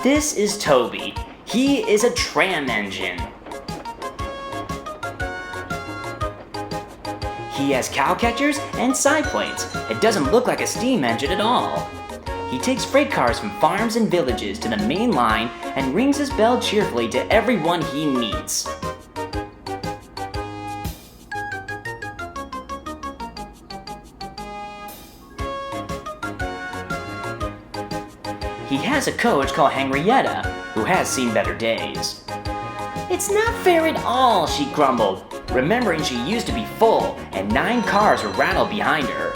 This is Toby. He is a tram engine. He has cow catchers and side plates. It doesn't look like a steam engine at all. He takes freight cars from farms and villages to the main line and rings his bell cheerfully to everyone he meets. He has a coach called Henrietta, who has seen better days. "It's not fair at all," she grumbled, remembering she used to be full and 9 cars were rattled behind her.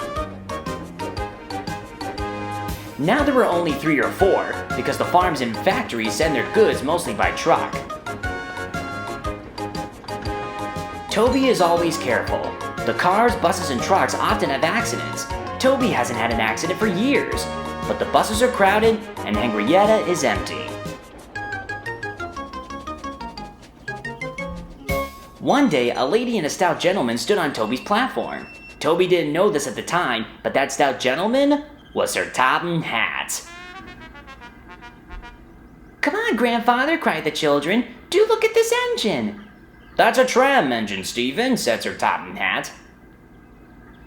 Now there were only 3 or 4, because the farms and factories send their goods mostly by truck. Toby is always careful. The cars, buses, and trucks often have accidents. Toby hasn't had an accident for years, but the buses are crowded and Henrietta is empty. One day, a lady and a stout gentleman stood on Toby's platform. Toby didn't know this at the time, but that stout gentleman was Sir Topham Hatt. "Come on, grandfather," cried the children. "Do look at this engine." "That's a tram engine, Stephen," said Sir Topham Hatt.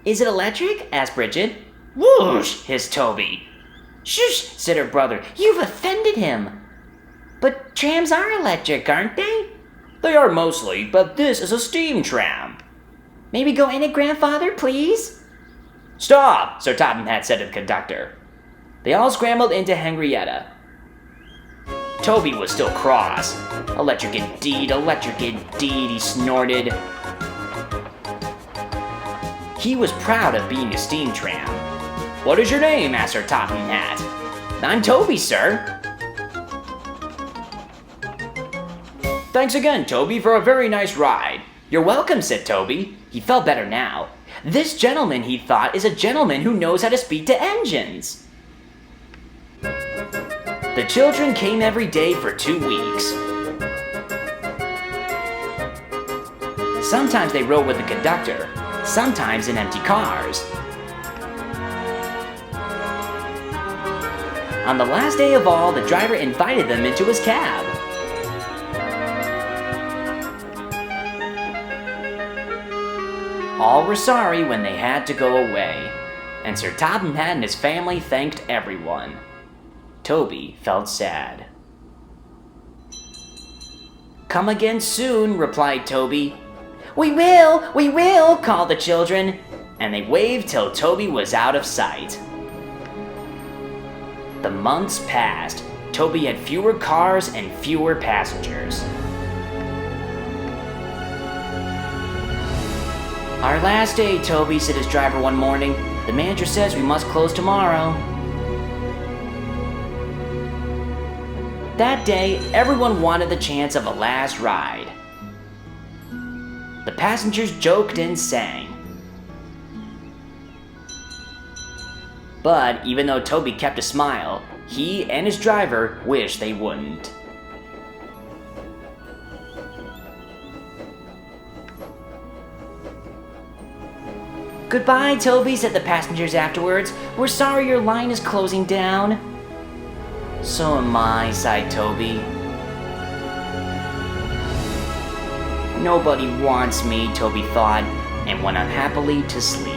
"Is it electric?" asked Bridget. "Whoosh!" hissed Toby. "Shush!" said her brother. "You've offended him." "But trams are electric, aren't they?" "They are mostly, but this is a steam tram." "May we go in it, grandfather, please?" "Stop!" Sir Topham Hatt said to the conductor. They all scrambled into Henrietta. Toby was still cross. "Electric indeed, he snorted. He was proud of being a steam tram. "What is your name?" asked Sir Topham Hatt. "I'm Toby, sir." "Thanks again, Toby, for a very nice ride." "You're welcome," said Toby. He felt better now. This gentleman, he thought, is a gentleman who knows how to speak to engines. The children came every day for 2 weeks. Sometimes they rode with the conductor, sometimes in empty cars. On the last day of all, the driver invited them into his cab. All were sorry when they had to go away, and Sir Topham Hatt and his family thanked everyone. Toby felt sad. "Come again soon," replied Toby. We will," called the children, and they waved till Toby was out of sight. The months passed. Toby had fewer cars and fewer passengers. "Our last day, Toby," said his driver one morning. "The manager says we must close tomorrow." That day, everyone wanted the chance of a last ride. The passengers joked and sang. But even though Toby kept a smile, he and his driver wished they wouldn't. "Goodbye, Toby," said the passengers afterwards. "We're sorry your line is closing down." "So am I," sighed Toby. "Nobody wants me," Toby thought, and went unhappily to sleep.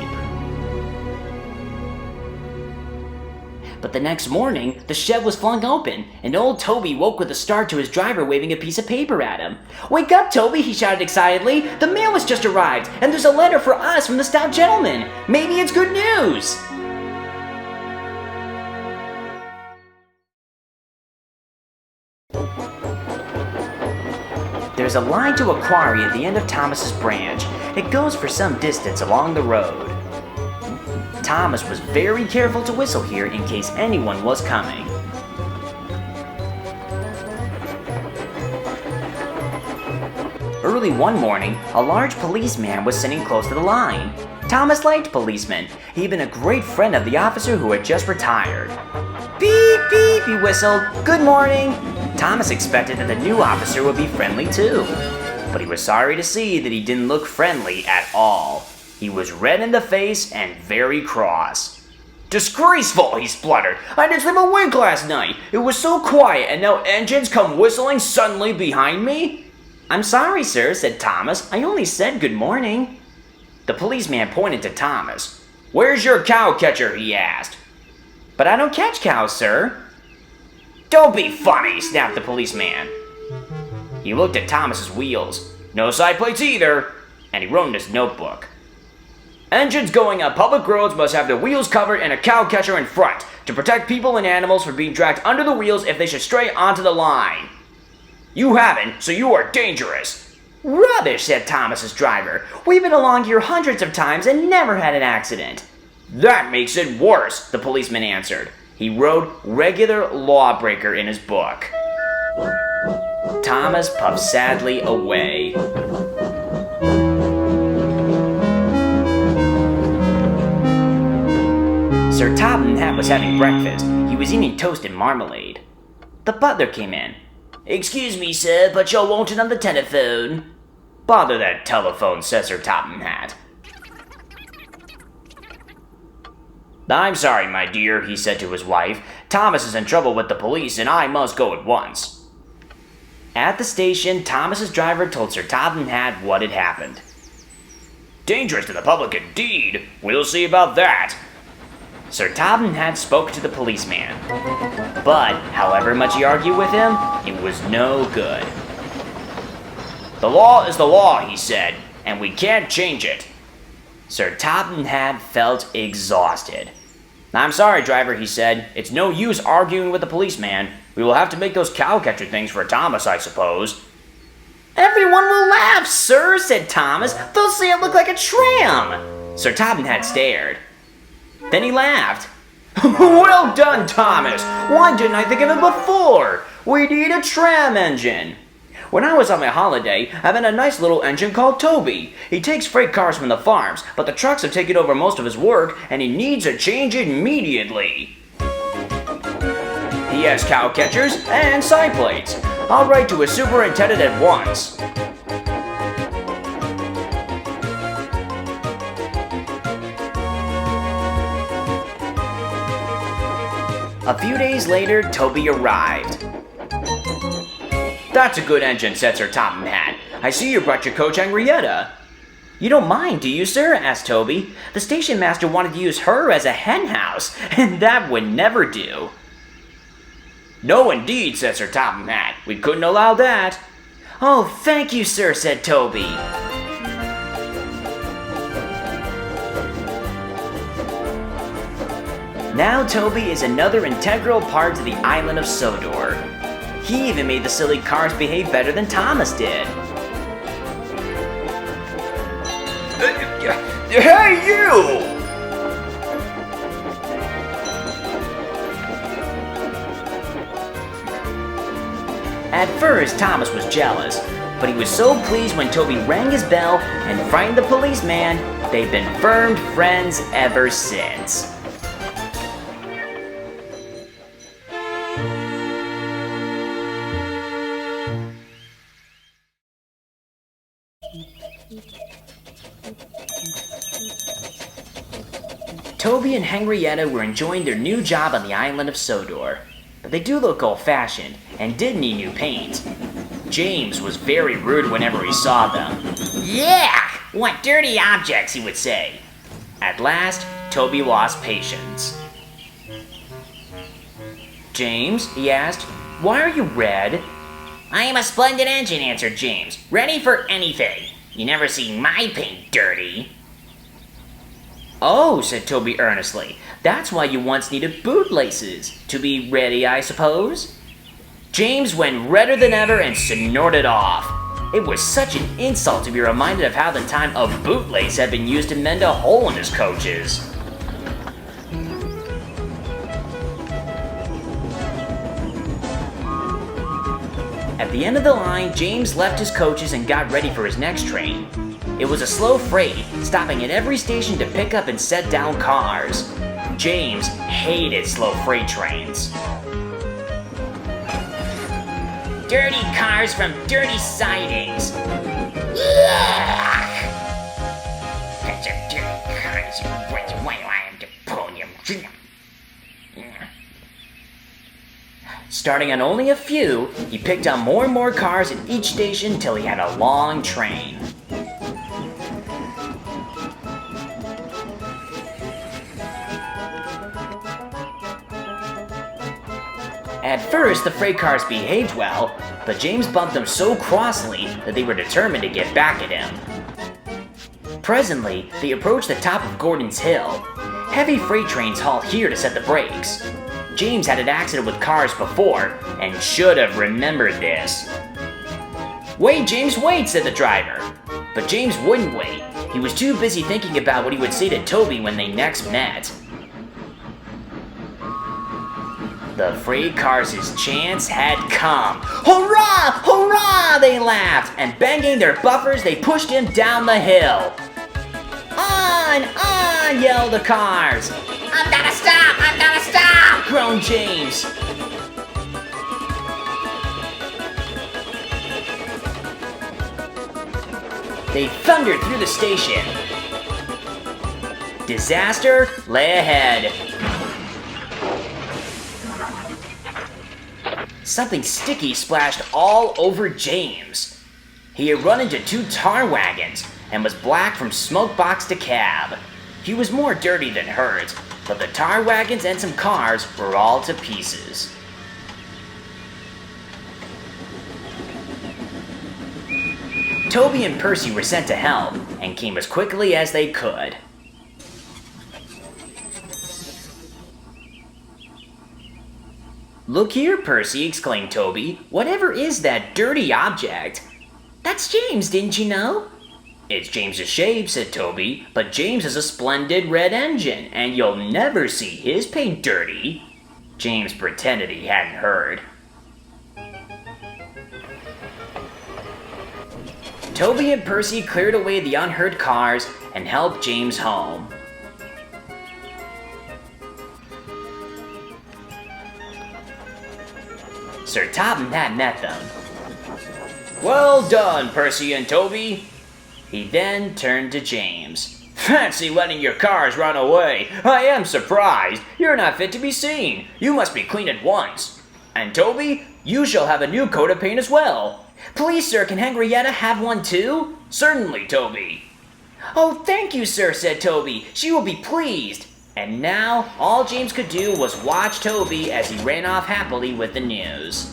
But the next morning, the shed was flung open, and old Toby woke with a start to his driver waving a piece of paper at him. "Wake up, Toby," he shouted excitedly. "The mail has just arrived, and there's a letter for us from the stout gentleman. Maybe it's good news." There's a line to a quarry at the end of Thomas's branch. It goes for some distance along the road. Thomas was very careful to whistle here in case anyone was coming. Early one morning, a large policeman was sitting close to the line. Thomas liked policemen. He'd been a great friend of the officer who had just retired. "Beep, beep," he whistled. "Good morning." Thomas expected that the new officer would be friendly too, but he was sorry to see that he didn't look friendly at all. He was red in the face and very cross. Disgraceful, he spluttered. I didn't sleep a wink last night. It was so quiet, and now engines come whistling suddenly behind me? I'm sorry, sir, said Thomas. I only said good morning. The policeman pointed to Thomas. Where's your cow catcher, he asked. But I don't catch cows, sir. Don't be funny, snapped the policeman. He looked at Thomas's wheels. No side plates either. And he wrote in his notebook. Engines going on public roads must have their wheels covered and a cow catcher in front to protect people and animals from being dragged under the wheels if they should stray onto the line. You haven't, so you are dangerous. Rubbish, said Thomas's driver. We've been along here hundreds of times and never had an accident. That makes it worse, the policeman answered. He wrote regular lawbreaker in his book. Thomas puffed sadly away. Sir Topham Hatt was having breakfast. He was eating toast and marmalade. The butler came in. Excuse me, sir, but you're wanted on the telephone. Bother that telephone, said Sir Topham Hatt. I'm sorry, my dear, he said to his wife. Thomas is in trouble with the police and I must go at once. At the station, Thomas's driver told Sir Topham Hatt what had happened. Dangerous to the public indeed. We'll see about that. Sir Topham Hatt spoke to the policeman. But, however much he argued with him, it was no good. The law is the law, he said, and we can't change it. Sir Topham Hatt felt exhausted. I'm sorry, driver, he said. It's no use arguing with the policeman. We will have to make those cow-catcher things for Thomas, I suppose. Everyone will laugh, sir, said Thomas. They'll say I look like a tram. Sir Topham Hatt stared. Then he laughed. Well done, Thomas! Why didn't I think of it before? We need a tram engine. When I was on my holiday, I had a nice little engine called Toby. He takes freight cars from the farms, but the trucks have taken over most of his work, and he needs a change immediately. He has cow catchers and side plates. I'll write to his superintendent at once. A few days later, Toby arrived. That's a good engine, said Sir Topham Hatt. I see you brought your coach Henrietta. You don't mind, do you, sir? Asked Toby. The station master wanted to use her as a hen house, and that would never do. No, indeed, said Sir Topham Hatt. We couldn't allow that. Oh, thank you, sir, said Toby. Now Toby is another integral part to the island of Sodor. He even made the silly cars behave better than Thomas did. Hey, you! At first, Thomas was jealous, but he was so pleased when Toby rang his bell and frightened the policeman. They've been firm friends ever since. Toby and Henrietta were enjoying their new job on the island of Sodor, but they do look old-fashioned and did need new paint. James was very rude whenever he saw them. Yuck! What dirty objects, he would say. At last, Toby lost patience. James, he asked, why are you red? I am a splendid engine, answered James, ready for anything. You never see my paint dirty. Oh, said Toby earnestly, that's why you once needed bootlaces. To be ready, I suppose? James went redder than ever and snorted off. It was such an insult to be reminded of how the time a bootlace had been used to mend a hole in his coaches. At the end of the line, James left his coaches and got ready for his next train. It was a slow freight, stopping at every station to pick up and set down cars. James hated slow freight trains. Dirty cars from dirty sidings. Yuck! Such a dirty cars. Why do I have to pull them? Starting on only a few, he picked up more and more cars at each station till he had a long train. At first, the freight cars behaved well, but James bumped them so crossly that they were determined to get back at him. Presently, they approached the top of Gordon's Hill. Heavy freight trains halt here to set the brakes. James had an accident with cars before, and should have remembered this. "Wait, James, wait," said the driver. But James wouldn't wait. He was too busy thinking about what he would say to Toby when they next met. The freight cars' chance had come. "Hurrah! Hurrah!" they laughed, and banging their buffers, they pushed him down the hill. "On! On!" yelled the cars. "I'm gonna stop! I'm gonna stop!" groaned James. They thundered through the station. Disaster lay ahead. Something sticky splashed all over James. He had run into 2 tar wagons and was black from smoke box to cab. He was more dirty than hurt, but the tar wagons and some cars were all to pieces. Toby and Percy were sent to help and came as quickly as they could. "Look here, Percy," exclaimed Toby. "Whatever is that dirty object?" "That's James, didn't you know?" "It's James's shape," said Toby, "but James has a splendid red engine, and you'll never see his paint dirty." James pretended he hadn't heard. Toby and Percy cleared away the unhurt cars and helped James home. Sir Topham Hatt met them. "Well done, Percy and Toby." He then turned to James. "Fancy letting your cars run away. I am surprised. You're not fit to be seen. You must be cleaned at once. And Toby, you shall have a new coat of paint as well." "Please, sir, can Henrietta have one too?" "Certainly, Toby." "Oh, thank you, sir," said Toby. "She will be pleased." And now, all James could do was watch Toby as he ran off happily with the news.